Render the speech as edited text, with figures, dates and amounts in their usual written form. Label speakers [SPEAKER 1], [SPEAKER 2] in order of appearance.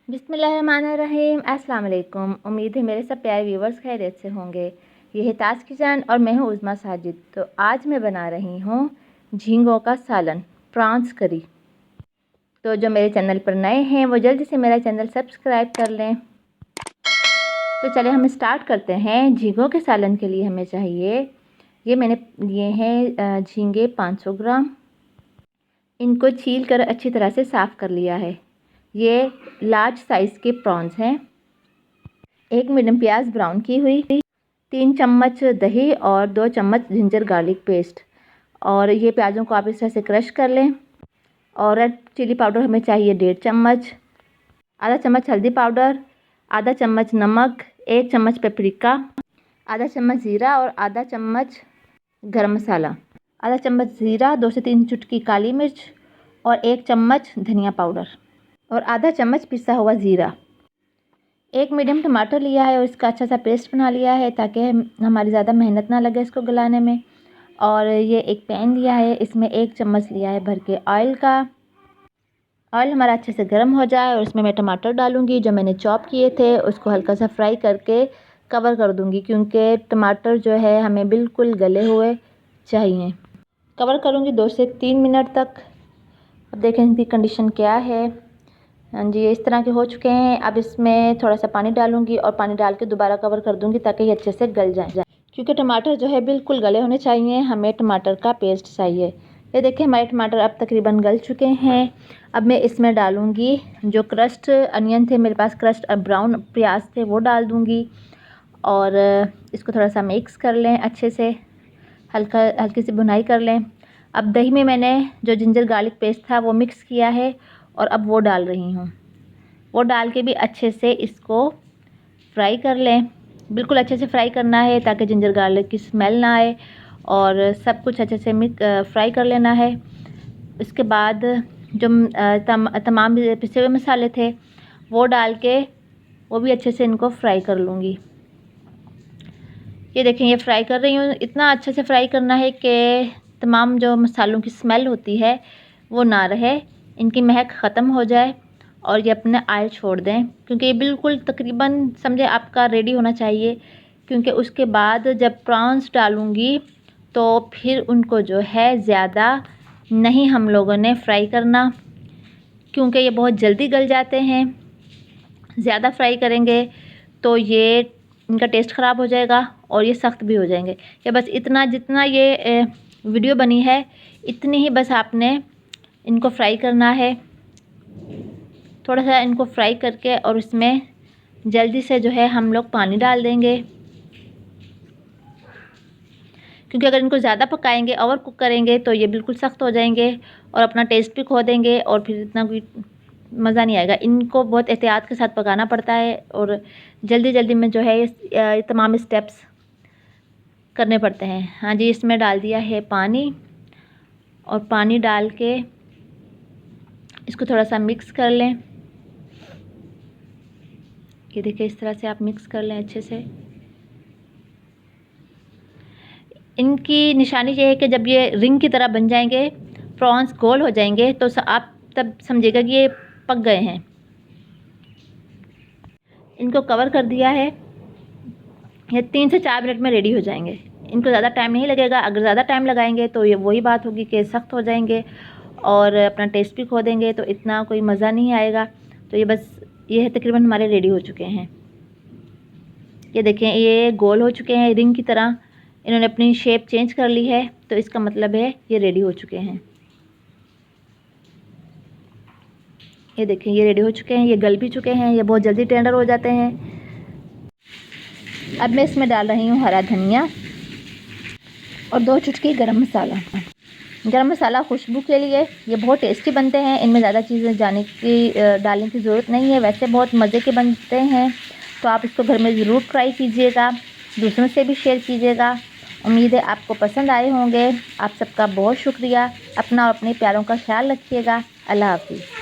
[SPEAKER 1] बिस्मिल्लाहिर्रहमानिर्रहीम। अस्सलाम वालेकुम। उम्मीद है मेरे सब प्यारे व्यूवर्स खैरियत से होंगे। ये है ताज किचन और मैं हूँ उज़मा साजिद। तो आज मैं बना रही हूँ झींगों का सालन, प्रॉन्स करी। तो जो मेरे चैनल पर नए हैं वो जल्दी से मेरा चैनल सब्सक्राइब कर लें। तो चले हम स्टार्ट करते हैं। झींगों के सालन के लिए हमें चाहिए, ये मैंने लिए हैं झींगे 500 ग्राम। इनको छील कर अच्छी तरह से साफ़ कर लिया है। ये लार्ज साइज़ के प्रॉन्स हैं। एक मीडियम प्याज ब्राउन की हुई, 3 चम्मच दही और 2 चम्मच जिंजर गार्लिक पेस्ट। और ये प्याज़ों को आप इस तरह से क्रश कर लें। और रेड चिली पाउडर हमें चाहिए 1.5 चम्मच, आधा चम्मच हल्दी पाउडर, आधा चम्मच नमक, 1 चम्मच पेपरिका, आधा चम्मच ज़ीरा और आधा चम्मच गरम मसाला, आधा चम्मच ज़ीरा, 2 से 3 चुटकी काली मिर्च और 1 चम्मच धनिया पाउडर और आधा चम्मच पिसा हुआ ज़ीरा। एक मीडियम टमाटर लिया है और इसका अच्छा सा पेस्ट बना लिया है ताकि हमारी ज़्यादा मेहनत ना लगे इसको गलाने में। और ये एक पैन लिया है, इसमें 1 चम्मच लिया है भर के ऑयल का। ऑयल हमारा अच्छे से गर्म हो जाए और इसमें मैं टमाटर डालूँगी जो मैंने चॉप किए थे। उसको हल्का सा फ्राई करके कवर कर दूँगी क्योंकि टमाटर जो है हमें बिल्कुल गले हुए चाहिए। कवर करूँगी 2 से 3 मिनट तक। अब देखें इनकी कंडीशन क्या है। हाँ जी, ये इस तरह के हो चुके हैं। अब इसमें थोड़ा सा पानी डालूंगी और पानी डाल के दोबारा कवर कर दूंगी ताकि ये अच्छे से गल जाए, क्योंकि टमाटर जो है बिल्कुल गले होने चाहिए। हमें टमाटर का पेस्ट चाहिए। ये देखिए हमारे टमाटर अब तकरीबन गल चुके हैं। अब मैं इसमें डालूंगी जो क्रस्ट अनियन थे, मेरे पास क्रस्ट ब्राउन प्याज थे, वो डाल दूँगी। और इसको थोड़ा सा मिक्स कर लें अच्छे से, हल्की सी भुनाई कर लें। अब दही में मैंने जो जिंजर गार्लिक पेस्ट था वो मिक्स किया है और अब वो डाल रही हूँ। वो डाल के भी अच्छे से इसको फ्राई कर लें। बिल्कुल अच्छे से फ्राई करना है ताकि जिंजर गार्लिक की स्मेल ना आए और सब कुछ अच्छे से फ्राई कर लेना है। इसके बाद जो तमाम पिसे हुए मसाले थे वो डाल के वो भी अच्छे से इनको फ्राई कर लूँगी। ये देखें ये फ्राई कर रही हूँ। इतना अच्छे से फ्राई करना है कि तमाम जो मसालों की स्मेल होती है वो ना रहे, इनकी महक ख़त्म हो जाए और ये अपने ऑयल छोड़ दें, क्योंकि ये बिल्कुल तकरीबन समझे आपका रेडी होना चाहिए। क्योंकि उसके बाद जब प्रॉन्स डालूँगी तो फिर उनको जो है ज़्यादा नहीं हम लोगों ने फ्राई करना, क्योंकि ये बहुत जल्दी गल जाते हैं। ज़्यादा फ्राई करेंगे तो ये इनका टेस्ट ख़राब हो जाएगा और ये सख्त भी हो जाएंगे। ये बस इतना, जितना ये वीडियो बनी है इतनी ही बस आपने इनको फ्राई करना है। थोड़ा सा इनको फ्राई करके और इसमें जल्दी से जो है हम लोग पानी डाल देंगे, क्योंकि अगर इनको ज़्यादा पकाएंगे, ओवर कुक करेंगे तो ये बिल्कुल सख्त हो जाएंगे और अपना टेस्ट भी खो देंगे और फिर इतना कोई मज़ा नहीं आएगा। इनको बहुत एहतियात के साथ पकाना पड़ता है और जल्दी जल्दी में जो है ये तमाम स्टेप्स करने पड़ते हैं। हाँ जी, इसमें डाल दिया है पानी और पानी डाल के इसको थोड़ा सा मिक्स कर लें। ये देखिए इस तरह से आप मिक्स कर लें अच्छे से। इनकी निशानी ये है कि जब ये रिंग की तरह बन जाएंगे, प्रॉन्स गोल हो जाएंगे, तो आप तब समझिएगा कि ये पक गए हैं। इनको कवर कर दिया है। ये 3 से 4 मिनट में रेडी हो जाएंगे। इनको ज़्यादा टाइम नहीं लगेगा। अगर ज़्यादा टाइम लगाएंगे तो ये वही बात होगी कि सख्त हो जाएंगे और अपना टेस्ट भी खो देंगे, तो इतना कोई मज़ा नहीं आएगा। तो ये बस ये है तकरीबन हमारे रेडी हो चुके हैं। ये देखें ये गोल हो चुके हैं, रिंग की तरह इन्होंने अपनी शेप चेंज कर ली है, तो इसका मतलब है ये रेडी हो चुके हैं। ये देखें ये रेडी हो चुके हैं, ये गल भी चुके हैं, ये बहुत जल्दी टेंडर हो जाते हैं। अब मैं इसमें डाल रही हूँ हरा धनिया और 2 चुटकी गरम मसाला। गरम मसाला खुशबू के लिए, ये बहुत टेस्टी बनते हैं। इनमें ज़्यादा चीज़ें डालने की ज़रूरत नहीं है, वैसे बहुत मज़े के बनते हैं। तो आप इसको घर में ज़रूर ट्राई कीजिएगा, दूसरों से भी शेयर कीजिएगा। उम्मीद है आपको पसंद आए होंगे। आप सबका बहुत शुक्रिया। अपना और अपने प्यारों का ख्याल रखिएगा। अल्लाह हाफ़िज़।